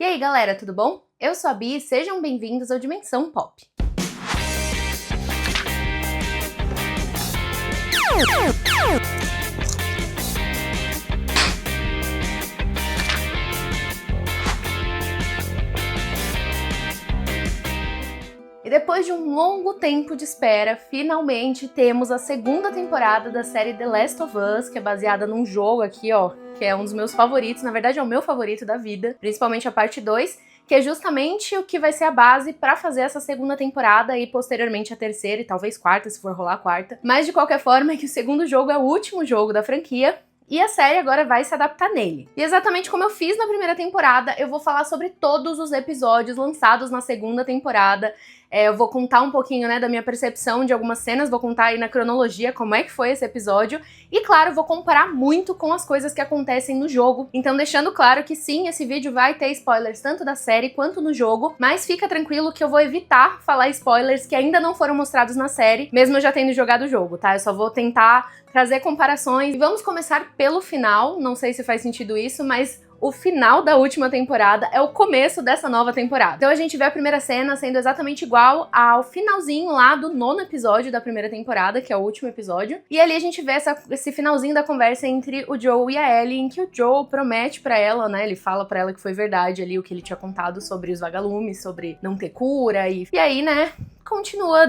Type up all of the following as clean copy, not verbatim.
E aí galera, tudo bom? Eu sou a Bi e sejam bem-vindos ao Dimensão Pop. E depois de um longo tempo de espera, finalmente temos a segunda temporada da série The Last of Us, que é baseada num jogo aqui, ó, que é um dos meus favoritos, na verdade é o meu favorito da vida, principalmente a parte 2, que é justamente o que vai ser a base pra fazer essa segunda temporada e posteriormente a terceira e talvez quarta, se for rolar a quarta. Mas de qualquer forma é que o segundo jogo é o último jogo da franquia, e a série agora vai se adaptar nele. E exatamente como eu fiz na primeira temporada, eu vou falar sobre todos os episódios lançados na segunda temporada. Eu vou contar um pouquinho, né, da minha percepção de algumas cenas, vou contar aí na cronologia como é que foi esse episódio. E claro, vou comparar muito com as coisas que acontecem no jogo. Então deixando claro que sim, esse vídeo vai ter spoilers tanto da série quanto no jogo, mas fica tranquilo que eu vou evitar falar spoilers que ainda não foram mostrados na série, mesmo eu já tendo jogado o jogo, tá? Eu só vou tentar trazer comparações. E vamos começar pelo final, não sei se faz sentido isso, mas o final da última temporada é o começo dessa nova temporada. Então a gente vê a primeira cena sendo exatamente igual ao finalzinho lá do 9º episódio da primeira temporada, que é o último episódio. E ali a gente vê esse finalzinho da conversa entre o Joel e a Ellie, em que o Joel promete pra ela, né, ele fala pra ela que foi verdade ali o que ele tinha contado sobre os vagalumes, sobre não ter cura, e aí, né, continua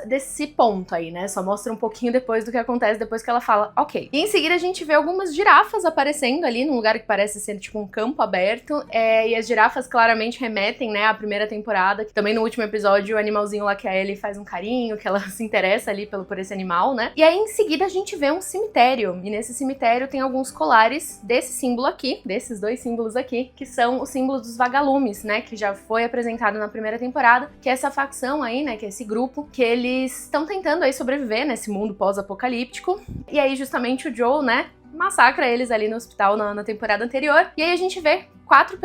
desse ponto aí, né? Só mostra um pouquinho depois do que acontece, depois que ela fala, ok. E em seguida a gente vê algumas girafas aparecendo ali, num lugar que parece ser tipo um campo aberto, e as girafas claramente remetem, né, à primeira temporada, que também no último episódio o animalzinho lá que a Ellie faz um carinho, que ela se interessa ali por esse animal, né? E aí em seguida a gente vê um cemitério, e nesse cemitério tem alguns colares desse símbolo aqui, desses dois símbolos aqui, que são os símbolos dos vagalumes, né, que já foi apresentado na primeira temporada, que é essa facção aí, né, que é esse grupo, que eles estão tentando aí sobreviver nesse mundo pós-apocalíptico. E aí justamente o Joel, né, massacra eles ali no hospital na temporada anterior. E aí a gente vê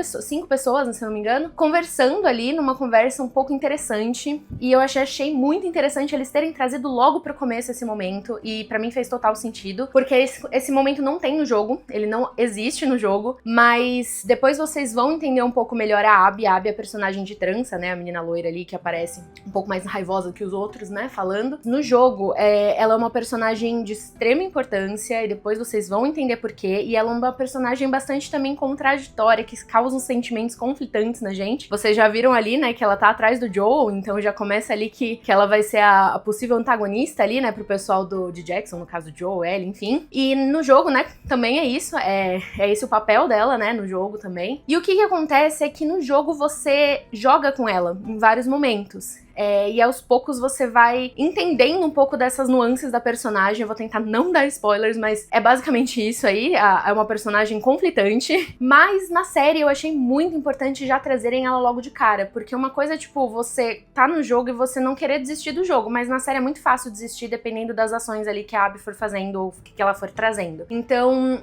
5 pessoas, se não me engano, conversando ali numa conversa um pouco interessante. E eu achei muito interessante eles terem trazido logo pro começo esse momento. E pra mim fez total sentido, porque esse momento não tem no jogo, ele não existe no jogo. Mas depois vocês vão entender um pouco melhor a Abby. A Abby é a personagem de trança, né, a menina loira ali que aparece um pouco mais raivosa que os outros, né, falando. No jogo, ela é uma personagem de extrema importância e depois vocês vão entender por quê. E ela é uma personagem bastante também contraditória, que causam sentimentos conflitantes na gente. Vocês já viram ali, né, que ela tá atrás do Joel, então já começa ali que ela vai ser a possível antagonista ali, né, pro pessoal de Jackson, no caso do Joel, Ellie, enfim. E no jogo, né, também é isso, é esse o papel dela, né, no jogo também. E o que acontece é que no jogo você joga com ela em vários momentos. E aos poucos você vai entendendo um pouco dessas nuances da personagem. Eu vou tentar não dar spoilers, mas é basicamente isso aí. É uma personagem conflitante. Mas na série eu achei muito importante já trazerem ela logo de cara. Porque uma coisa é, tipo, você tá no jogo e você não querer desistir do jogo. Mas na série é muito fácil desistir dependendo das ações ali que a Abby for fazendo ou o que ela for trazendo. Então,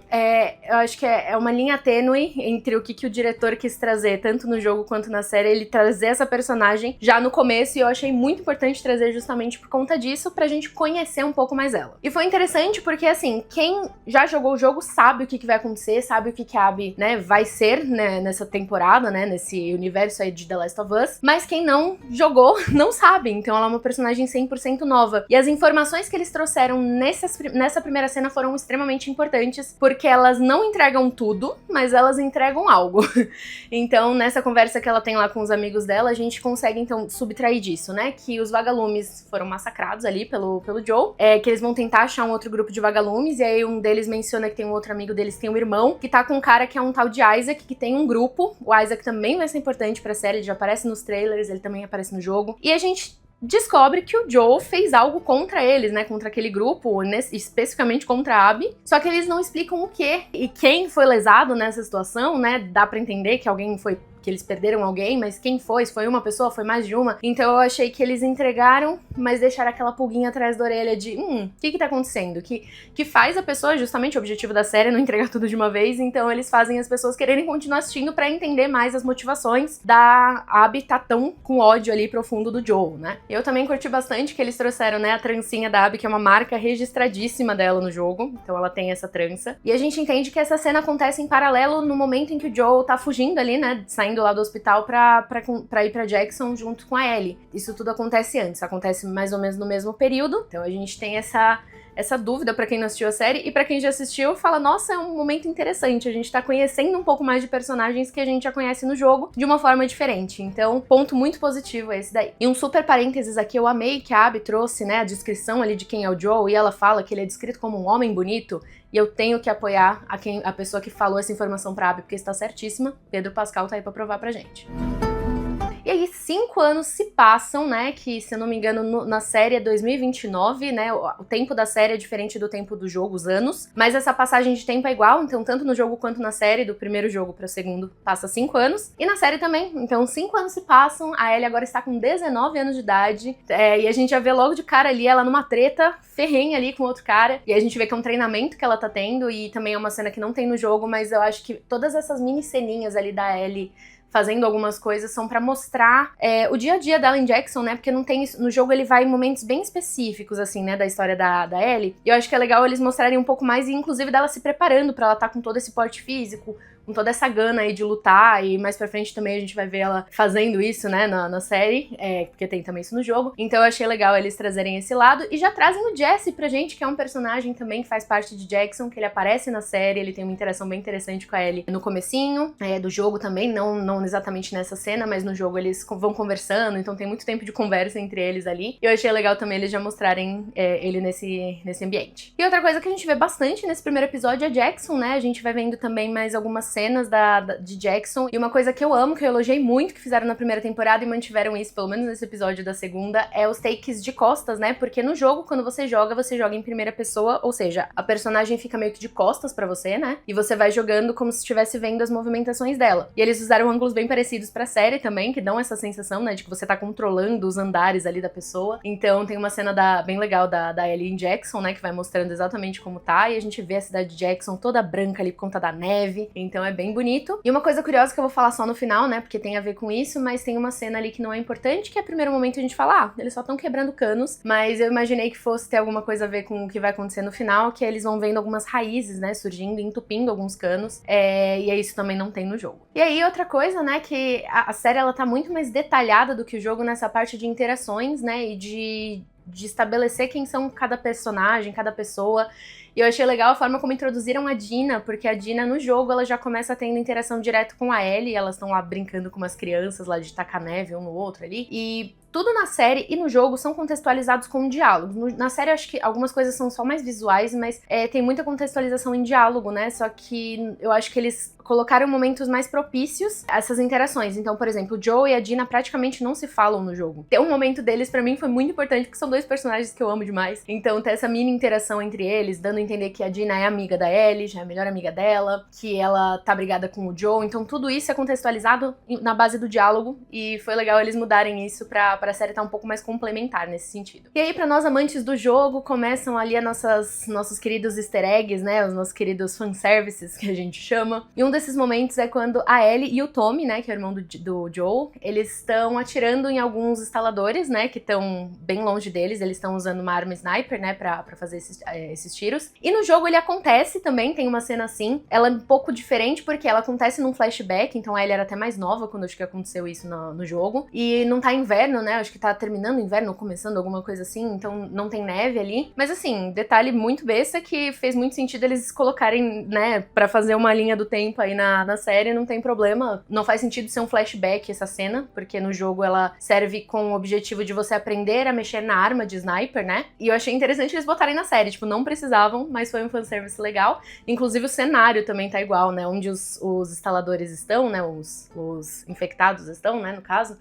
eu acho que é uma linha tênue entre o que o diretor quis trazer, tanto no jogo quanto na série. Ele trazer essa personagem já no começo, e eu achei muito importante trazer justamente por conta disso, pra gente conhecer um pouco mais ela. E foi interessante porque, assim, quem já jogou o jogo sabe o que vai acontecer, sabe o que a Abby, né, vai ser, né, nessa temporada, né, nesse universo aí de The Last of Us, mas quem não jogou não sabe, então ela é uma personagem 100% nova. E as informações que eles trouxeram nessa primeira cena foram extremamente importantes, porque elas não entregam tudo, mas elas entregam algo. Então, nessa conversa que ela tem lá com os amigos dela, a gente consegue, então, subtrair disso, né, que os vagalumes foram massacrados ali pelo Joel, que eles vão tentar achar um outro grupo de vagalumes, e aí um deles menciona que tem um outro amigo deles, tem um irmão, que tá com um cara que é um tal de Isaac, que tem um grupo. O Isaac também vai ser importante pra série, ele já aparece nos trailers, ele também aparece no jogo, e a gente descobre que o Joel fez algo contra eles, né, contra aquele grupo, especificamente contra a Abby, só que eles não explicam o quê, e quem foi lesado nessa situação, né, dá pra entender que alguém foi que eles perderam alguém, mas quem foi? Se foi uma pessoa? Foi mais de uma? Então eu achei que eles entregaram, mas deixaram aquela pulguinha atrás da orelha de o que tá acontecendo? Que faz a pessoa, justamente o objetivo da série é não entregar tudo de uma vez, então eles fazem as pessoas quererem continuar assistindo pra entender mais as motivações da Abby tá tão com ódio ali profundo do Joel, né? Eu também curti bastante que eles trouxeram, né, a trancinha da Abby, que é uma marca registradíssima dela no jogo, então ela tem essa trança. E a gente entende que essa cena acontece em paralelo no momento em que o Joel tá fugindo ali, né, saindo saindo lá do hospital pra ir pra Jackson junto com a Ellie. Isso tudo acontece antes, acontece mais ou menos no mesmo período. Então a gente tem essa dúvida pra quem não assistiu a série, e pra quem já assistiu, fala, nossa, é um momento interessante, a gente tá conhecendo um pouco mais de personagens que a gente já conhece no jogo, de uma forma diferente. Então, ponto muito positivo esse daí. E um super parênteses aqui, eu amei que a Abby trouxe, né, a descrição ali de quem é o Joel, e ela fala que ele é descrito como um homem bonito, e eu tenho que apoiar a pessoa que falou essa informação pra Abby, porque está certíssima. Pedro Pascal tá aí pra provar pra gente. E aí, 5 anos se passam, né, que, se eu não me engano, na série é 2029, né, o tempo da série é diferente do tempo do jogo, os anos, mas essa passagem de tempo é igual, então tanto no jogo quanto na série, do primeiro jogo para o segundo, passa 5 anos, e na série também, então 5 anos se passam, a Ellie agora está com 19 anos de idade, e a gente já vê logo de cara ali ela numa treta ferrenha ali com outro cara, e a gente vê que é um treinamento que ela tá tendo, e também é uma cena que não tem no jogo, mas eu acho que todas essas mini ceninhas ali da Ellie fazendo algumas coisas, são pra mostrar o dia a dia dela em Jackson, né, porque não tem isso, no jogo ele vai em momentos bem específicos, assim, né, da história da Ellie, e eu acho que é legal eles mostrarem um pouco mais, e inclusive dela se preparando pra ela estar com todo esse porte físico, com toda essa gana aí de lutar, e mais pra frente também a gente vai ver ela fazendo isso, né, na série, porque tem também isso no jogo. Então eu achei legal eles trazerem esse lado, e já trazem o Jesse pra gente, que é um personagem também que faz parte de Jackson, que ele aparece na série, ele tem uma interação bem interessante com a Ellie no comecinho, do jogo também, não exatamente nessa cena, mas no jogo eles vão conversando, então tem muito tempo de conversa entre eles ali, e eu achei legal também eles já mostrarem ele nesse ambiente. E outra coisa que a gente vê bastante nesse primeiro episódio é Jackson, né, a gente vai vendo também mais algumas cenas de Jackson, e uma coisa que eu amo, que eu elogiei muito que fizeram na primeira temporada e mantiveram isso, pelo menos nesse episódio da segunda, é os takes de costas, né, porque no jogo, quando você joga em primeira pessoa, ou seja, a personagem fica meio que de costas pra você, né, e você vai jogando como se estivesse vendo as movimentações dela. E eles usaram ângulos bem parecidos pra série também, que dão essa sensação, né, de que você tá controlando os andares ali da pessoa. Então tem uma cena bem legal da Ellie em Jackson, né, que vai mostrando exatamente como tá, e a gente vê a cidade de Jackson toda branca ali por conta da neve, então é bem bonito. E uma coisa curiosa que eu vou falar só no final, né, porque tem a ver com isso, mas tem uma cena ali que não é importante, que é o primeiro momento a gente fala, eles só estão quebrando canos, mas eu imaginei que fosse ter alguma coisa a ver com o que vai acontecer no final, que eles vão vendo algumas raízes, né, surgindo, entupindo alguns canos, e isso também não tem no jogo. E aí, outra coisa, né, que a série, ela tá muito mais detalhada do que o jogo nessa parte de interações, né, e de estabelecer quem são cada personagem, cada pessoa. E eu achei legal a forma como introduziram a Dina, porque a Dina no jogo ela já começa tendo interação direto com a Ellie, elas estão lá brincando com umas crianças lá de tacar neve um no outro ali. E tudo na série e no jogo são contextualizados com diálogo. Na série acho que algumas coisas são só mais visuais, mas tem muita contextualização em diálogo, né? Só que eu acho que eles colocaram momentos mais propícios a essas interações. Então, por exemplo, o Joe e a Dina praticamente não se falam no jogo. Ter um momento deles, pra mim, foi muito importante, porque são dois personagens que eu amo demais. Então, ter essa mini interação entre eles, dando a entender que a Dina é amiga da Ellie, já é a melhor amiga dela, que ela tá brigada com o Joe. Então, tudo isso é contextualizado na base do diálogo, e foi legal eles mudarem isso pra série estar um pouco mais complementar nesse sentido. E aí, pra nós amantes do jogo, começam ali nossos queridos easter eggs, né? Os nossos queridos fanservices, que a gente chama. E um desses momentos é quando a Ellie e o Tommy, né, que é o irmão do Joel, eles estão atirando em alguns instaladores, né, que estão bem longe deles, eles estão usando uma arma sniper, né, pra fazer esses tiros. E no jogo ele acontece também, tem uma cena assim, ela é um pouco diferente porque ela acontece num flashback, então a Ellie era até mais nova quando acho que aconteceu isso no jogo, e não tá inverno, né, acho que tá terminando o inverno ou começando alguma coisa assim, então não tem neve ali, mas assim, detalhe muito besta que fez muito sentido eles colocarem, né, pra fazer uma linha do tempo aí na série, não tem problema. Não faz sentido ser um flashback essa cena, porque no jogo ela serve com o objetivo de você aprender a mexer na arma de sniper, né? E eu achei interessante eles botarem na série, tipo, não precisavam, mas foi um fanservice legal. Inclusive o cenário também tá igual, né? Onde os instaladores estão, né? Os infectados estão, né? No caso.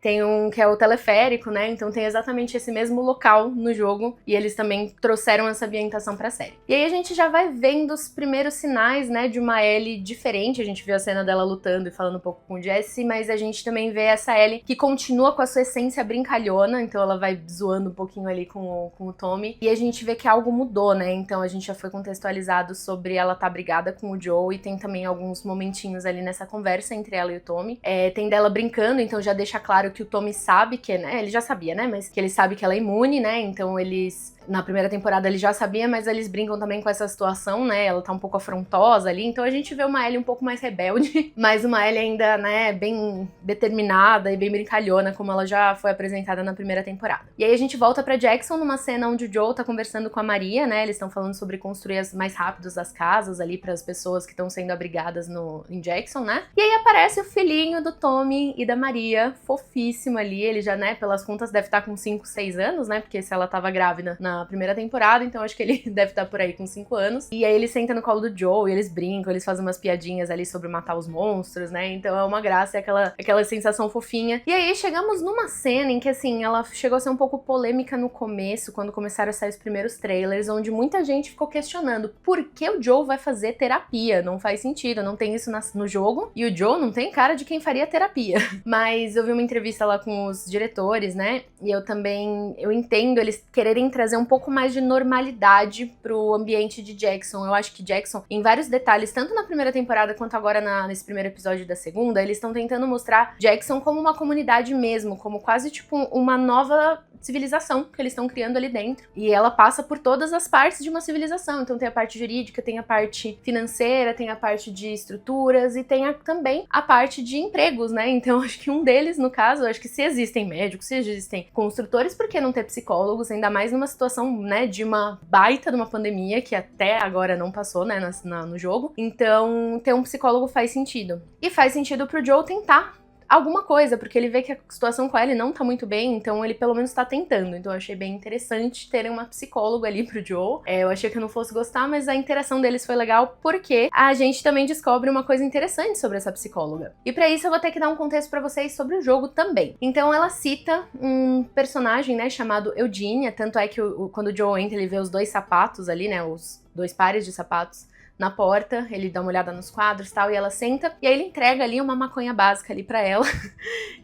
Tem um que é o teleférico, né? Então tem exatamente esse mesmo local no jogo, e eles também trouxeram essa ambientação pra série. E aí a gente já vai vendo os primeiros sinais, né? De uma Ellie diferente. A gente viu a cena dela lutando e falando um pouco com o Jesse, mas a gente também vê essa Ellie que continua com a sua essência brincalhona, então ela vai zoando um pouquinho ali com o Tommy, e a gente vê que algo mudou, né? Então a gente já foi contextualizado sobre ela tá brigada com o Joe, e tem também alguns momentinhos ali nessa conversa entre ela e o Tommy. Tem dela brincando, então já deixa claro que o Tommy sabe que, né? Ele já sabia, né? Mas que ele sabe que ela é imune, né? Então eles Na primeira temporada ele já sabia, mas eles brincam também com essa situação, né? Ela tá um pouco afrontosa ali, então a gente vê uma Ellie um pouco mais rebelde, mas uma Ellie ainda, né, bem determinada e bem brincalhona, como ela já foi apresentada na primeira temporada. E aí a gente volta pra Jackson numa cena onde o Joel tá conversando com a Maria, né? Eles estão falando sobre construir mais rápidos as casas ali para as pessoas que estão sendo abrigadas em Jackson, né? E aí aparece o filhinho do Tommy e da Maria, fofíssimo ali. Ele já, né, pelas contas deve estar com 5, 6 anos, né? Porque se ela tava grávida na primeira temporada, então acho que ele deve estar por aí com 5 anos. E aí ele senta no colo do Joel e eles brincam, eles fazem umas piadinhas ali sobre matar os monstros, né? Então é uma graça, é aquela sensação fofinha. E aí chegamos numa cena em que, assim, ela chegou a ser um pouco polêmica no começo, quando começaram a sair os primeiros trailers, onde muita gente ficou questionando por que o Joel vai fazer terapia. Não faz sentido, não tem isso no jogo. E o Joel não tem cara de quem faria terapia. Mas eu vi uma entrevista lá com os diretores, né? E eu entendo eles quererem trazer um pouco mais de normalidade pro ambiente de Jackson. Eu acho que Jackson, em vários detalhes, tanto na primeira temporada quanto agora nesse primeiro episódio da segunda, eles estão tentando mostrar Jackson como uma comunidade mesmo, como quase tipo uma nova civilização que eles estão criando ali dentro. E ela passa por todas as partes de uma civilização. Então tem a parte jurídica, tem a parte financeira, tem a parte de estruturas e tem também a parte de empregos, né? Então acho que um deles, no caso, acho que se existem médicos, se existem construtores, por que não ter psicólogos? Ainda mais numa situação, né, de uma baita de uma pandemia que até agora não passou, né, no jogo. Então ter um psicólogo faz sentido. E faz sentido pro Joel tentar alguma coisa, porque ele vê que a situação com ela não tá muito bem, então ele pelo menos tá tentando. Então eu achei bem interessante terem uma psicóloga ali pro Joel. Eu achei que eu não fosse gostar, mas a interação deles foi legal, porque a gente também descobre uma coisa interessante sobre essa psicóloga. E pra isso eu vou ter que dar um contexto pra vocês sobre o jogo também. Então ela cita um personagem, né, chamado Eugenia, tanto é que quando o Joel entra, ele vê os 2 sapatos ali, né, os 2 pares de sapatos na porta, ele dá uma olhada nos quadros e tal, e ela senta, e aí ele entrega ali uma maconha básica ali pra ela.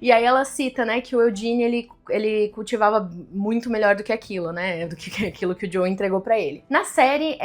E aí ela cita, né, que o Eugene, ele cultivava muito melhor do que aquilo, né, do que aquilo que o Joe entregou pra ele. Na série,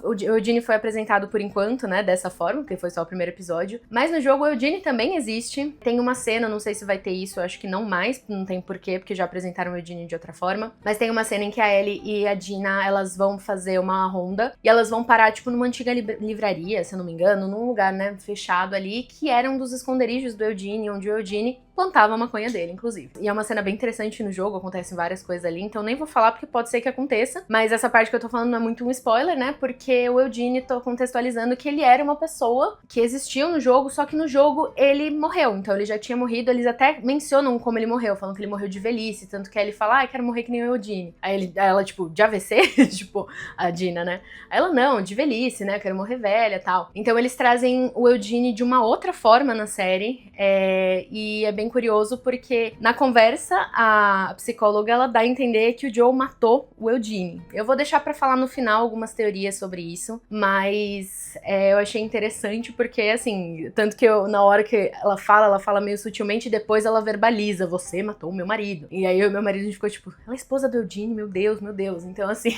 o Eugene foi apresentado por enquanto, né, dessa forma, porque foi só o primeiro episódio, mas no jogo o Eugene também existe. Tem uma cena, não sei se vai ter isso, eu acho que não mais, não tem porquê, porque já apresentaram o Eugene de outra forma, mas tem uma cena em que a Ellie e a Dina, elas vão fazer uma ronda, e elas vão parar, tipo, numa antiga livraria, se eu não me engano, num lugar, né, fechado ali, que era um dos esconderijos do Eugene, onde o Eugene plantava a maconha dele, inclusive. E é uma cena bem interessante no jogo, acontecem várias coisas ali, então nem vou falar porque pode ser que aconteça, mas essa parte que eu tô falando não é muito um spoiler, né, porque o Eugene, tô contextualizando que ele era uma pessoa que existiu no jogo, só que no jogo ele morreu, então ele já tinha morrido, eles até mencionam como ele morreu, falam que ele morreu de velhice, tanto que aí ele fala, quero morrer que nem o Eugene. Aí ela, tipo, de AVC? Tipo, a Dina, né? Aí ela, não, de velhice, né, quero morrer velha e tal. Então eles trazem o Eugene de uma outra forma na série, e é bem curioso porque na conversa a psicóloga ela dá a entender que o Joe matou o Eugene. Eu vou deixar pra falar no final algumas teorias sobre isso, mas eu achei interessante porque, assim, tanto que na hora que ela fala meio sutilmente e depois ela verbaliza, você matou o meu marido. E aí o meu marido a gente ficou tipo, ela é esposa do Eugene, meu Deus, meu Deus. Então, assim,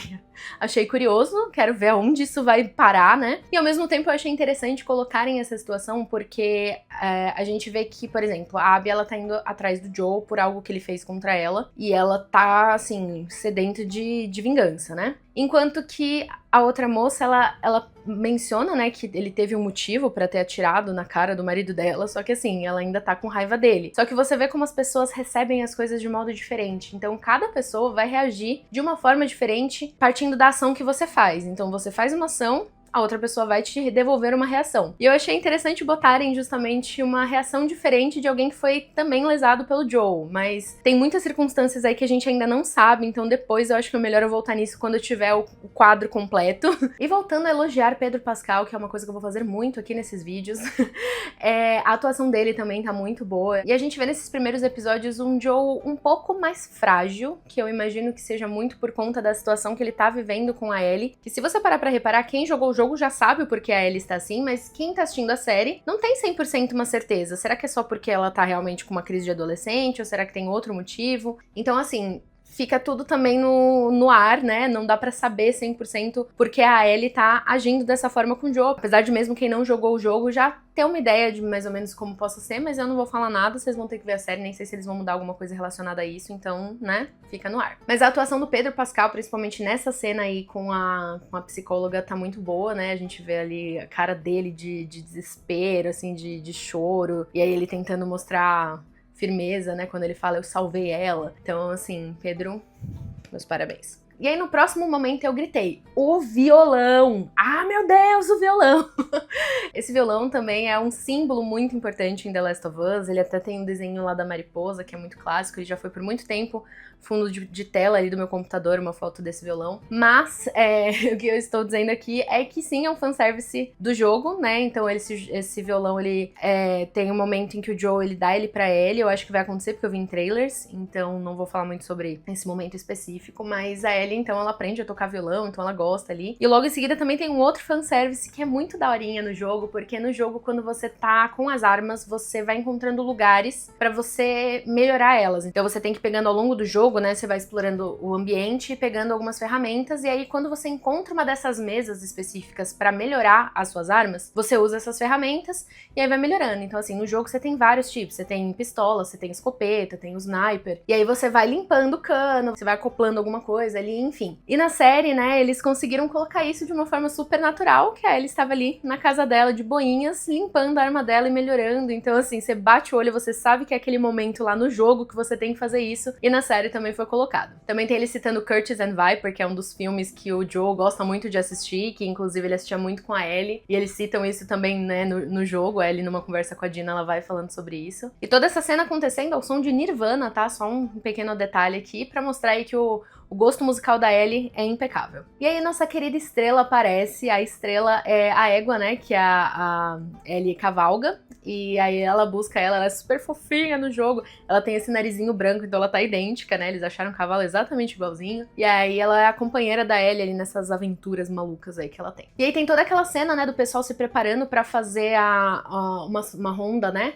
achei curioso, quero ver aonde isso vai parar, né? E ao mesmo tempo eu achei interessante colocarem essa situação porque a gente vê que, por exemplo, a Abby, ela tá indo atrás do Joe por algo que ele fez contra ela, e ela tá, assim, sedenta de vingança, né? Enquanto que a outra moça, ela menciona, né, que ele teve um motivo pra ter atirado na cara do marido dela, só que assim, ela ainda tá com raiva dele. Só que você vê como as pessoas recebem as coisas de modo diferente. Então, cada pessoa vai reagir de uma forma diferente partindo da ação que você faz. Então, você faz uma ação, a outra pessoa vai te devolver uma reação. E eu achei interessante botarem justamente uma reação diferente de alguém que foi também lesado pelo Joe, mas tem muitas circunstâncias aí que a gente ainda não sabe, então depois eu acho que é melhor eu voltar nisso quando eu tiver o quadro completo. E voltando a elogiar Pedro Pascal, que é uma coisa que eu vou fazer muito aqui nesses vídeos, a atuação dele também tá muito boa, e a gente vê nesses primeiros episódios um Joe um pouco mais frágil, que eu imagino que seja muito por conta da situação que ele tá vivendo com a Ellie, que se você parar pra reparar, quem jogou o jogo já sabe o porquê a Ellie está assim, mas quem tá assistindo a série não tem 100% uma certeza. Será que é só porque ela tá realmente com uma crise de adolescente, ou será que tem outro motivo? Então, assim, fica tudo também no ar, né? Não dá pra saber 100% porque a Ellie tá agindo dessa forma com o Joe. Apesar de mesmo quem não jogou o jogo já ter uma ideia de mais ou menos como possa ser, mas eu não vou falar nada, vocês vão ter que ver a série, nem sei se eles vão mudar alguma coisa relacionada a isso, então, né, fica no ar. Mas a atuação do Pedro Pascal, principalmente nessa cena aí com a psicóloga, tá muito boa, né? A gente vê ali a cara dele de desespero, assim, de choro, e aí ele tentando mostrar firmeza, né, quando ele fala eu salvei ela. Então, assim, Pedro, meus parabéns. E aí no próximo momento eu gritei, o violão! Ah, meu Deus, o violão! Esse violão também é um símbolo muito importante em The Last of Us, ele até tem um desenho lá da mariposa, que é muito clássico, ele já foi por muito tempo fundo de tela ali do meu computador, uma foto desse violão. Mas o que eu estou dizendo aqui é que sim, é um fanservice do jogo, né? Então esse violão, ele tem um momento em que o Joe, ele dá ele pra Ellie, eu acho que vai acontecer porque eu vi em trailers, então não vou falar muito sobre esse momento específico, mas a Ellie, então, ela aprende a tocar violão, então ela gosta ali. E logo em seguida também tem um outro fanservice que é muito daorinha no jogo, porque no jogo, quando você tá com as armas, você vai encontrando lugares pra você melhorar elas. Então você tem que ir pegando ao longo do jogo, né, você vai explorando o ambiente, pegando algumas ferramentas, e aí quando você encontra uma dessas mesas específicas pra melhorar as suas armas, você usa essas ferramentas e aí vai melhorando. Então assim, no jogo você tem vários tipos, você tem pistola, você tem escopeta, tem o sniper, e aí você vai limpando o cano, você vai acoplando alguma coisa ali, enfim. E na série, né, eles conseguiram colocar isso de uma forma super natural, que a Ellie estava ali na casa dela de boinhas, limpando a arma dela e melhorando. Então assim, você bate o olho, você sabe que é aquele momento lá no jogo que você tem que fazer isso, e na série também foi colocado. Também tem ele citando Curtis and Viper, que é um dos filmes que o Joe gosta muito de assistir, que inclusive ele assistia muito com a Ellie, e eles citam isso também, né, no jogo. A Ellie, numa conversa com a Dina, ela vai falando sobre isso. E toda essa cena acontecendo ao som de Nirvana, tá? Só um pequeno detalhe aqui, pra mostrar aí que o gosto musical da Ellie é impecável. E aí nossa querida Estrela aparece, a Estrela é a égua, né, que a Ellie cavalga, e aí ela busca ela é super fofinha no jogo, ela tem esse narizinho branco, então ela tá idêntica, né, eles acharam o cavalo exatamente igualzinho, e aí ela é a companheira da Ellie ali nessas aventuras malucas aí que ela tem. E aí tem toda aquela cena, né, do pessoal se preparando pra fazer uma ronda, né,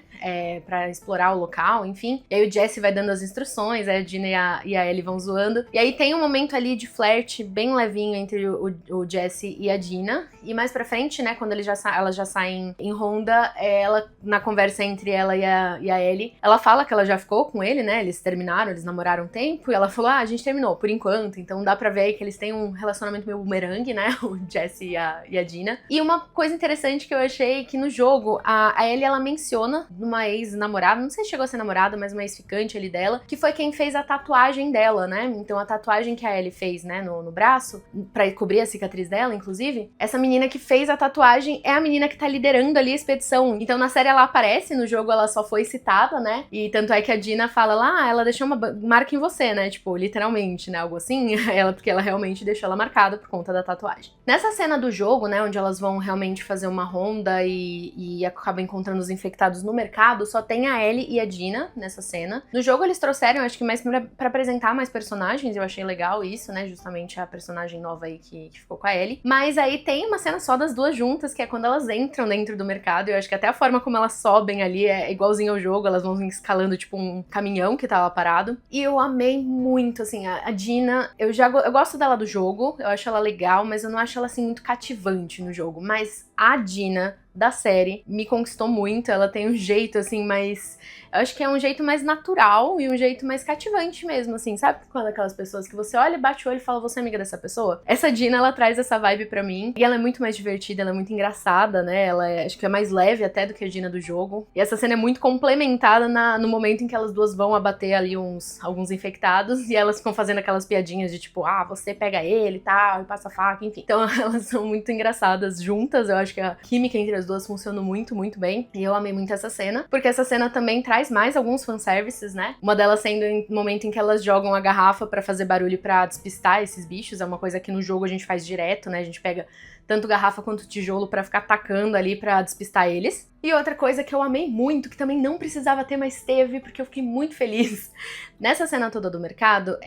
pra explorar o local, enfim, e aí o Jesse vai dando as instruções, aí a Dina e a Ellie vão zoando, e aí tem um momento ali de flerte bem levinho entre o Jesse e a Dina, e mais pra frente, né, quando elas já saem em ronda, ela, na conversa entre ela e a Ellie, ela fala que ela já ficou com ele, né, eles terminaram, eles namoraram um tempo, e ela falou, a gente terminou, por enquanto, então dá pra ver aí que eles têm um relacionamento meio bumerangue, né, o Jesse e a Dina. E uma coisa interessante que eu achei que no jogo, a Ellie, ela menciona numa ex-namorada, não sei se chegou a ser namorada, mas uma ex-ficante ali dela, que foi quem fez a tatuagem dela, né, então a tatuagem que a Ellie fez, né, no braço, pra cobrir a cicatriz dela, inclusive, essa menina que fez a tatuagem é a menina que tá liderando ali a expedição. Então na série ela aparece, no jogo ela só foi citada, né, e tanto é que a Dina fala lá, ela deixou uma marca em você, né, tipo, literalmente, né, algo assim, porque ela realmente deixou ela marcada por conta da tatuagem. Nessa cena do jogo, né, onde elas vão realmente fazer uma ronda e acabam encontrando os infectados no mercado, só tem a Ellie e a Dina nessa cena. No jogo eles trouxeram, acho que mais pra apresentar mais personagens, eu achei legal isso, né, justamente a personagem nova aí que ficou com a Ellie. Mas aí tem uma cena só das duas juntas, que é quando elas entram dentro do mercado, e eu acho que até a forma como elas sobem ali é igualzinho ao jogo, elas vão escalando tipo um caminhão que tava parado. E eu amei muito, assim, a Dina, eu gosto dela do jogo, eu acho ela legal, mas eu não acho ela, assim, muito cativante no jogo. Mas a Dina da série me conquistou muito, ela tem um jeito, assim, mais... Eu acho que é um jeito mais natural e um jeito mais cativante mesmo, assim, sabe? Quando aquelas pessoas que você olha, bate o olho e fala, você é amiga dessa pessoa? Essa Dina, ela traz essa vibe pra mim, e ela é muito mais divertida, ela é muito engraçada, né? Ela acho que é mais leve até do que a Dina do jogo. E essa cena é muito complementada no momento em que elas duas vão abater ali alguns infectados, e elas ficam fazendo aquelas piadinhas de tipo, você pega ele e tal, e passa a faca, enfim. Então elas são muito engraçadas juntas, eu acho que a química entre as duas funcionou muito, muito bem, e eu amei muito essa cena, porque essa cena também traz mais alguns fanservices, né? Uma delas sendo no momento em que elas jogam a garrafa pra fazer barulho pra despistar esses bichos, é uma coisa que no jogo a gente faz direto, né? A gente pega tanto garrafa quanto tijolo pra ficar atacando ali pra despistar eles. E outra coisa que eu amei muito, que também não precisava ter, mas teve, porque eu fiquei muito feliz. Nessa cena toda do mercado,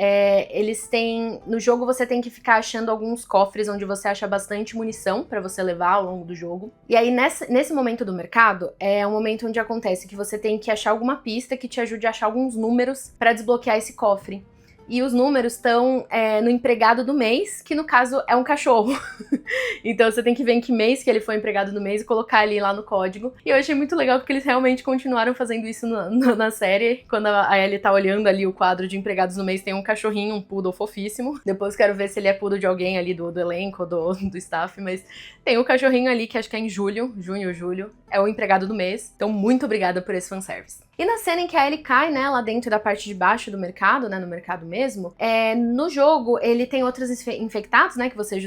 eles têm... No jogo você tem que ficar achando alguns cofres onde você acha bastante munição pra você levar ao longo do jogo. E aí nesse momento do mercado, é um momento onde acontece que você tem que achar alguma pista que te ajude a achar alguns números pra desbloquear esse cofre. e os números estão no empregado do mês, que no caso é um cachorro. Então você tem que ver em que mês que ele foi empregado do mês e colocar ali lá no código. E eu achei muito legal porque eles realmente continuaram fazendo isso na série. Quando a Ellie tá olhando ali o quadro de empregados do mês, tem um cachorrinho, um poodle fofíssimo. Depois quero ver se ele é poodle de alguém ali do elenco, do staff, mas tem um cachorrinho ali que acho que é em junho ou julho, é o empregado do mês. Então muito obrigada por esse fanservice. E na cena em que a Ellie cai, né, lá dentro da parte de baixo do mercado, né, no mercado mesmo, no jogo ele tem outros infectados, né, que você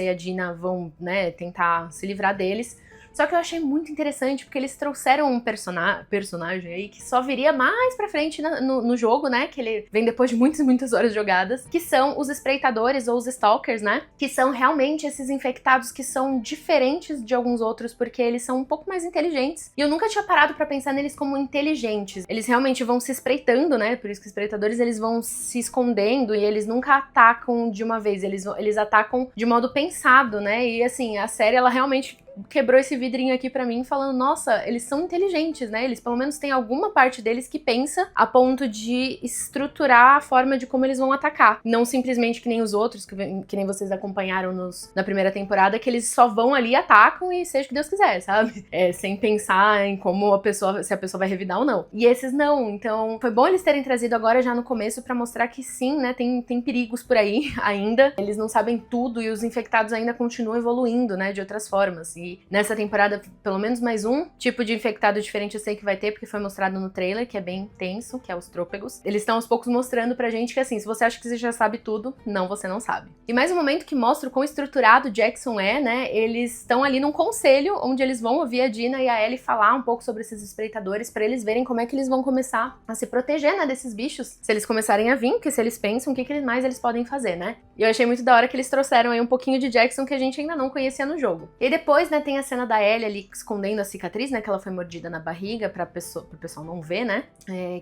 e a Dina vão, né, tentar se livrar deles. Só que eu achei muito interessante porque eles trouxeram um personagem aí que só viria mais pra frente no jogo, né? Que ele vem depois de muitas e muitas horas jogadas, que são os espreitadores ou os stalkers, né? Que são realmente esses infectados que são diferentes de alguns outros porque eles são um pouco mais inteligentes. E eu nunca tinha parado pra pensar neles como inteligentes. Eles realmente vão se espreitando, né? Por isso que os espreitadores, eles vão se escondendo e eles nunca atacam de uma vez. Eles atacam de modo pensado, né? E assim, a série, ela realmente quebrou esse vidrinho aqui pra mim, falando, nossa, eles são inteligentes, né? Eles pelo menos têm alguma parte deles que pensa a ponto de estruturar a forma de como eles vão atacar. Não simplesmente que nem os outros, que nem vocês acompanharam na primeira temporada, que eles só vão ali, atacam e seja o que Deus quiser, sabe? Sem pensar em como se a pessoa vai revidar ou não. E esses não. Então, foi bom eles terem trazido agora já no começo pra mostrar que sim, né? Tem perigos por aí ainda. Eles não sabem tudo e os infectados ainda continuam evoluindo, né? De outras formas. E nessa temporada, pelo menos mais um tipo de infectado diferente eu sei que vai ter, porque foi mostrado no trailer, que é bem tenso, que é os trôpegos. Eles estão aos poucos mostrando pra gente que, assim, se você acha que você já sabe tudo, não, você não sabe. E mais um momento que mostra o quão estruturado Jackson é, né? Eles estão ali num conselho, onde eles vão ouvir a Dina e a Ellie falar um pouco sobre esses espreitadores, pra eles verem como é que eles vão começar a se proteger, né, desses bichos. Se eles começarem a vir, porque se eles pensam, o que mais eles podem fazer, né? E eu achei muito da hora que eles trouxeram aí um pouquinho de Jackson que a gente ainda não conhecia no jogo. E depois, né, tem a cena da Ellie ali escondendo a cicatriz, né, que ela foi mordida na barriga pro pessoal não ver, né,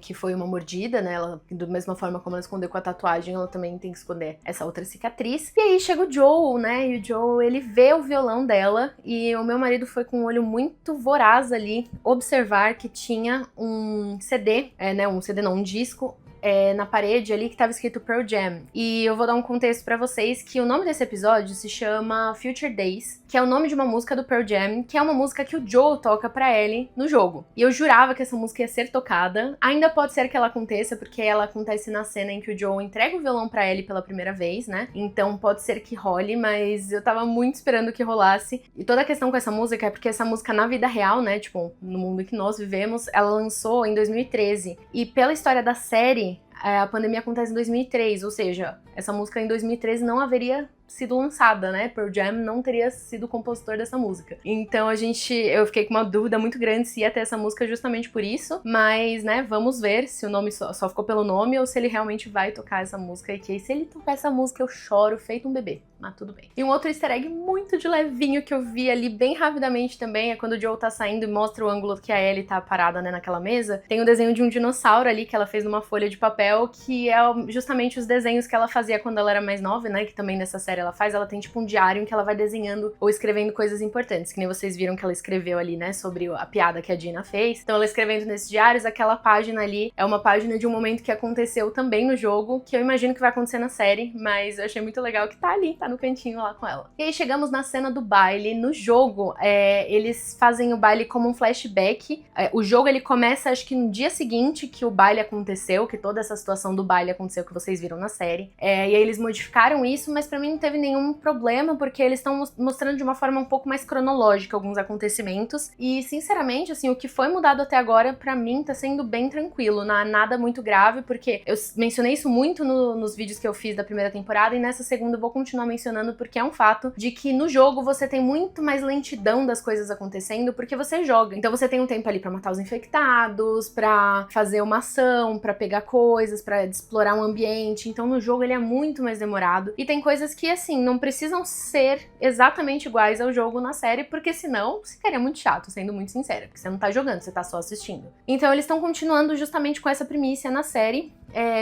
que foi uma mordida, né, ela, da mesma forma como ela escondeu com a tatuagem, ela também tem que esconder essa outra cicatriz. E aí chega o Joel, né, e o Joel, ele vê o violão dela, e o meu marido foi com um olho muito voraz ali, observar que tinha um CD, um disco, na parede ali que tava escrito Pearl Jam. E eu vou dar um contexto pra vocês que o nome desse episódio se chama Future Days, que é o nome de uma música do Pearl Jam, que é uma música que o Joel toca pra Ellie no jogo. E eu jurava que essa música ia ser tocada. Ainda pode ser que ela aconteça, porque ela acontece na cena em que o Joel entrega o violão pra Ellie pela primeira vez, né? Então pode ser que role, mas eu tava muito esperando que rolasse. E toda a questão com essa música é porque essa música na vida real, né? Tipo, no mundo em que nós vivemos, ela lançou em 2013. E pela história da série, a pandemia acontece em 2003, ou seja, essa música em 2013 não haveria sido lançada, né? Pearl Jam não teria sido o compositor dessa música. Então eu fiquei com uma dúvida muito grande se ia ter essa música justamente por isso, mas, né, vamos ver se o nome só ficou pelo nome ou se ele realmente vai tocar essa música, e que se ele tocar essa música eu choro feito um bebê. Mas tudo bem. E um outro easter egg muito de levinho que eu vi ali bem rapidamente também é quando o Joel tá saindo e mostra o ângulo que a Ellie tá parada, né, naquela mesa. Tem o desenho de um dinossauro ali que ela fez numa folha de papel, que é justamente os desenhos que ela fazia quando ela era mais nova, né, que também nessa série ela tem tipo um diário em que ela vai desenhando ou escrevendo coisas importantes, que nem vocês viram que ela escreveu ali, né, sobre a piada que a Dina fez. Então ela escrevendo nesses diários, aquela página ali é uma página de um momento que aconteceu também no jogo, que eu imagino que vai acontecer na série, mas eu achei muito legal que tá ali, tá no cantinho lá com ela. E aí chegamos na cena do baile. No jogo, eles fazem o baile como um flashback. O jogo, ele começa, acho que no dia seguinte que o baile aconteceu, que toda essa situação do baile aconteceu, que vocês viram na série. E aí eles modificaram isso, mas pra mim não teve nenhum problema, porque eles estão mostrando de uma forma um pouco mais cronológica alguns acontecimentos. E, sinceramente, assim, o que foi mudado até agora, pra mim, tá sendo bem tranquilo. Não há nada muito grave, porque eu mencionei isso muito nos vídeos que eu fiz da primeira temporada, e nessa segunda eu vou continuar mencionando, porque é um fato de que no jogo você tem muito mais lentidão das coisas acontecendo, porque você joga. Então você tem um tempo ali pra matar os infectados, pra fazer uma ação, pra pegar coisas, pra explorar um ambiente. Então no jogo ele é muito mais demorado. E tem coisas que, assim, não precisam ser exatamente iguais ao jogo na série, porque senão ficaria muito chato, sendo muito sincera, porque você não tá jogando, você tá só assistindo. Então eles estão continuando justamente com essa primícia na série.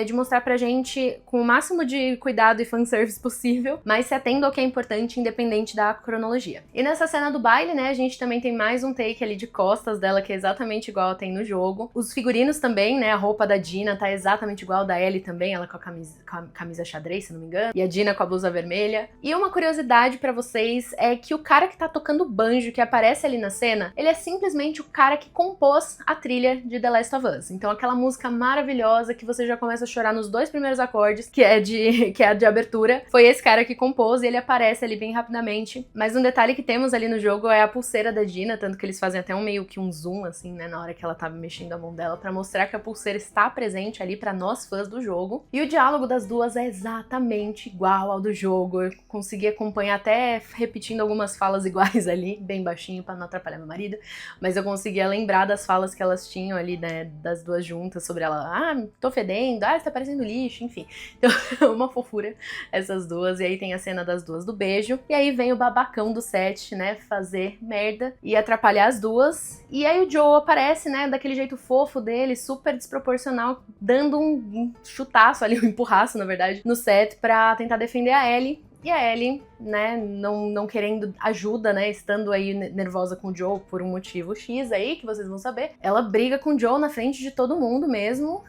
de mostrar pra gente com o máximo de cuidado e fanservice possível, mas se atendo ao que é importante, independente da cronologia. E nessa cena do baile, né, a gente também tem mais um take ali de costas dela, que é exatamente igual tem no jogo. Os figurinos também, né, a roupa da Dina tá exatamente igual da Ellie também, ela com a camisa xadrez, se não me engano, e a Dina com a blusa vermelha. E uma curiosidade pra vocês é que o cara que tá tocando banjo, que aparece ali na cena, ele é simplesmente o cara que compôs a trilha de The Last of Us. Então aquela música maravilhosa que você já começa a chorar nos 2 primeiros acordes, que é a de abertura, foi esse cara que compôs e ele aparece ali bem rapidamente. Mas um detalhe que temos ali no jogo é a pulseira da Dina, tanto que eles fazem até meio que um zoom, assim, né, na hora que ela tá mexendo a mão dela, pra mostrar que a pulseira está presente ali pra nós fãs do jogo. E o diálogo das duas é exatamente igual ao do jogo. Eu consegui acompanhar até repetindo algumas falas iguais ali, bem baixinho pra não atrapalhar meu marido, mas eu conseguia lembrar das falas que elas tinham ali, né, das duas juntas, sobre ela, tô fedendo, você tá parecendo lixo, enfim. Então, uma fofura essas duas, e aí tem a cena das duas do beijo, e aí vem o babacão do set, né, fazer merda e atrapalhar as duas, e aí o Joe aparece, né, daquele jeito fofo dele, super desproporcional, dando um chutaço ali, um empurraço, na verdade, no set pra tentar defender a Ellie. E a Ellie, né, não querendo ajuda, né, estando aí nervosa com o Joe por um motivo X aí, que vocês vão saber, ela briga com o Joe na frente de todo mundo mesmo,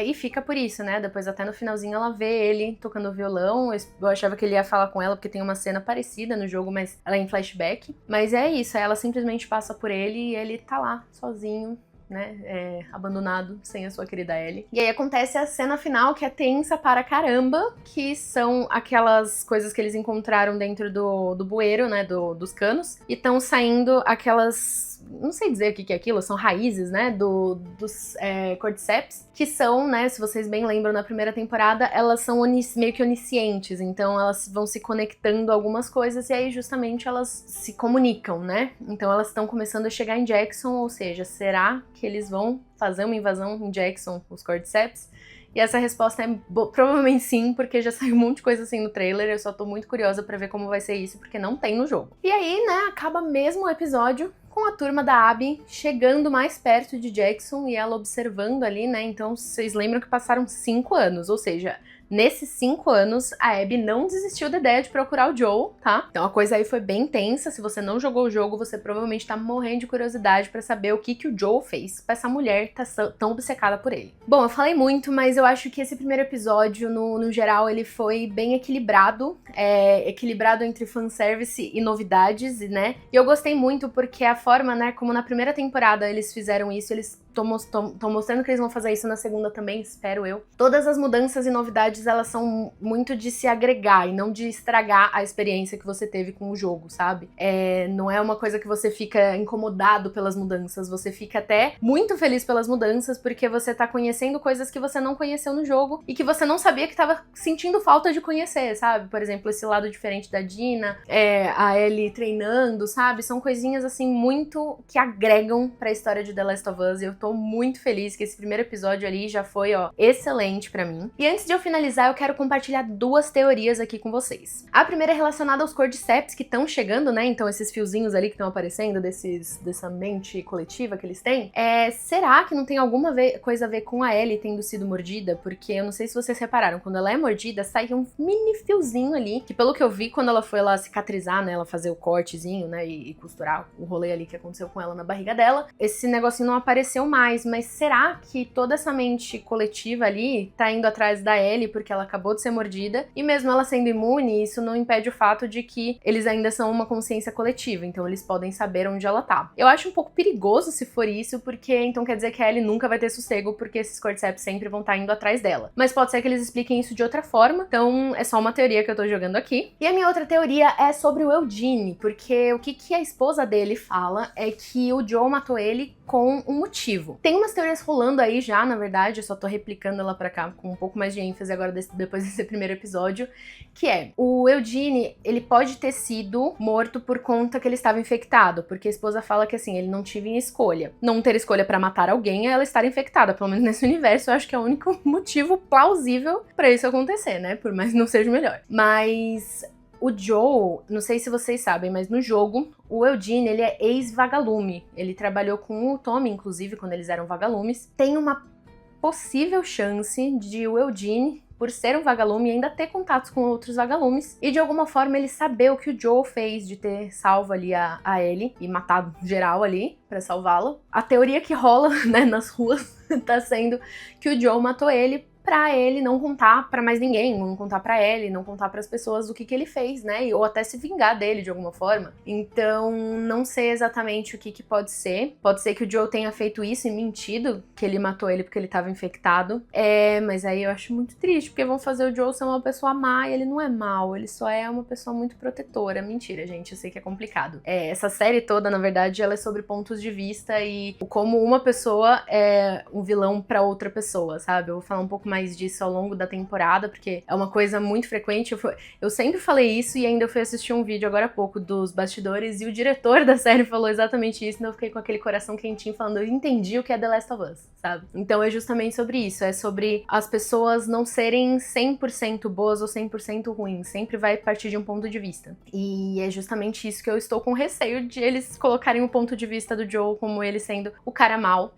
e fica por isso, né, depois até no finalzinho ela vê ele tocando violão, eu achava que ele ia falar com ela porque tem uma cena parecida no jogo, mas ela é em flashback, mas é isso, ela simplesmente passa por ele e ele tá lá, sozinho, né, abandonado, sem a sua querida Ellie. E aí acontece a cena final, que é tensa para caramba, que são aquelas coisas que eles encontraram dentro do bueiro, né, dos canos, e estão saindo aquelas... não sei dizer o que é aquilo, são raízes, né, dos cordyceps, que são, né, se vocês bem lembram na primeira temporada, elas são meio que oniscientes, então elas vão se conectando a algumas coisas e aí justamente elas se comunicam, né, então elas estão começando a chegar em Jackson, ou seja, será que eles vão fazer uma invasão em Jackson, os cordyceps? E essa resposta é provavelmente sim, porque já saiu um monte de coisa assim no trailer, eu só tô muito curiosa pra ver como vai ser isso, porque não tem no jogo. E aí, né, acaba mesmo o episódio com a turma da Abby chegando mais perto de Jackson e ela observando ali, né, então vocês lembram que passaram 5 anos, ou seja... Nesses 5 anos, a Abby não desistiu da ideia de procurar o Joel, tá? Então a coisa aí foi bem tensa. Se você não jogou o jogo, você provavelmente tá morrendo de curiosidade pra saber o que o Joel fez pra essa mulher tá tão obcecada por ele. Bom, eu falei muito, mas eu acho que esse primeiro episódio, no geral, ele foi bem equilibrado. Equilibrado entre fanservice e novidades, né? E eu gostei muito porque a forma, né, como na primeira temporada eles fizeram isso, eles estão mostrando que eles vão fazer isso na segunda também, espero eu. Todas as mudanças e novidades, elas são muito de se agregar e não de estragar a experiência que você teve com o jogo, sabe? Não é uma coisa que você fica incomodado pelas mudanças, você fica até muito feliz pelas mudanças, porque você tá conhecendo coisas que você não conheceu no jogo e que você não sabia que tava sentindo falta de conhecer, sabe? Por exemplo, esse lado diferente da Dina, a Ellie treinando, sabe? São coisinhas, assim, muito que agregam pra história de The Last of Us, e eu tô muito feliz que esse primeiro episódio ali já foi, excelente pra mim. E antes de eu finalizar, eu quero compartilhar 2 teorias aqui com vocês. A primeira é relacionada aos cordyceps que estão chegando, né? Então esses fiozinhos ali que estão aparecendo, dessa mente coletiva que eles têm. Será que não tem alguma coisa a ver com a Ellie tendo sido mordida? Porque eu não sei se vocês repararam, quando ela é mordida, sai um mini fiozinho ali, que pelo que eu vi, quando ela foi lá cicatrizar, né? Ela fazer o cortezinho, né? E costurar o rolê ali que aconteceu com ela na barriga dela, esse negocinho não apareceu mais, mas será que toda essa mente coletiva ali tá indo atrás da Ellie porque ela acabou de ser mordida, e mesmo ela sendo imune, isso não impede o fato de que eles ainda são uma consciência coletiva, então eles podem saber onde ela tá. Eu acho um pouco perigoso se for isso, porque então quer dizer que a Ellie nunca vai ter sossego, porque esses cordyceps sempre vão estar indo atrás dela. Mas pode ser que eles expliquem isso de outra forma, então é só uma teoria que eu tô jogando aqui. E a minha outra teoria é sobre o Eugene, porque o que a esposa dele fala é que o Joe matou ele com um motivo. Tem umas teorias rolando aí já, na verdade, eu só tô replicando ela pra cá com um pouco mais de ênfase agora depois desse primeiro episódio, que é, o Eugene, ele pode ter sido morto por conta que ele estava infectado, porque a esposa fala que assim, ele não tinha escolha. Não ter escolha pra matar alguém é ela estar infectada, pelo menos nesse universo, eu acho que é o único motivo plausível pra isso acontecer, né, por mais que não seja o melhor. Mas... o Joe, não sei se vocês sabem, mas no jogo, o Eugene, ele é ex-vagalume. Ele trabalhou com o Tommy, inclusive, quando eles eram vagalumes. Tem uma possível chance de o Eugene, por ser um vagalume, ainda ter contatos com outros vagalumes e de alguma forma ele saber o que o Joel fez de ter salvo ali a Ellie e matado geral ali pra salvá-la. A teoria que rola, né, nas ruas tá sendo que o Joel matou ele pra ele não contar pra mais ninguém, não contar pra Ellie, não contar pras pessoas o que ele fez, né, ou até se vingar dele de alguma forma. Então, não sei exatamente o que pode ser. Pode ser que o Joel tenha feito isso e mentido, que ele matou ele porque ele tava infectado. Mas aí eu acho muito triste, porque vão fazer o Joel ser uma pessoa má e ele não é mau, ele só é uma pessoa muito protetora. Mentira, gente, eu sei que é complicado. Essa série toda, na verdade, ela é sobre pontos de vista e como uma pessoa é um vilão pra outra pessoa, sabe? Eu vou falar um pouco mais disso ao longo da temporada, porque é uma coisa muito frequente. Eu sempre falei isso e ainda fui assistir um vídeo agora há pouco dos bastidores e o diretor da série falou exatamente isso, então eu fiquei com aquele coração quentinho falando, eu entendi o que é The Last of Us, sabe? Então é justamente sobre isso, é sobre as pessoas não serem 100% boas ou 100% ruins, sempre vai partir de um ponto de vista. E é justamente isso que eu estou com receio de eles colocarem o ponto de vista do Joel como ele sendo o cara mau,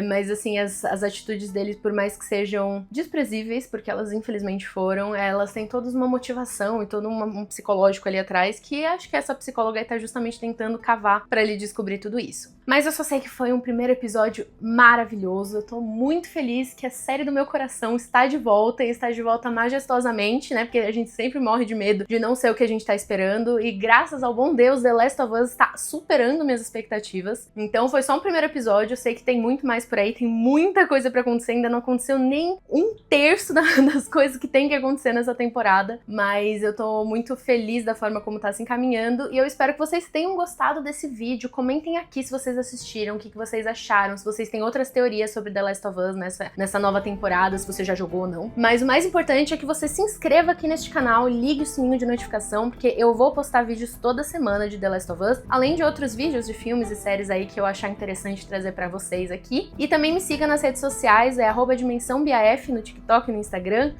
mas assim, as atitudes dele, por mais que sejam desprezíveis, porque elas infelizmente foram, elas têm todas uma motivação e todo um psicológico ali atrás, que acho que essa psicóloga tá justamente tentando cavar pra ele descobrir tudo isso. Mas eu só sei que foi um primeiro episódio maravilhoso, eu tô muito feliz que a série do meu coração está de volta e está de volta majestosamente, né, porque a gente sempre morre de medo de não ser o que a gente tá esperando, e graças ao bom Deus, The Last of Us tá superando minhas expectativas. Então foi só um primeiro episódio, eu sei que tem muito mais por aí, tem muita coisa pra acontecer, ainda não aconteceu nem um terço das coisas que tem que acontecer nessa temporada, mas eu tô muito feliz da forma como tá se encaminhando e eu espero que vocês tenham gostado desse vídeo. Comentem aqui se vocês assistiram, o que vocês acharam, se vocês têm outras teorias sobre The Last of Us nessa nova temporada, se você já jogou ou não. Mas o mais importante é que você se inscreva aqui neste canal, ligue o sininho de notificação, porque eu vou postar vídeos toda semana de The Last of Us, além de outros vídeos de filmes e séries aí que eu achar interessante trazer pra vocês aqui. E também me siga nas redes sociais, @dimensãobiaf no TikTok e no Instagram.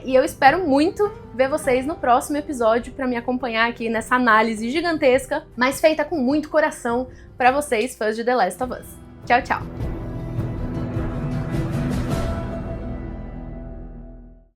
E eu espero muito ver vocês no próximo episódio pra me acompanhar aqui nessa análise gigantesca, mas feita com muito coração pra vocês, fãs de The Last of Us. Tchau, tchau!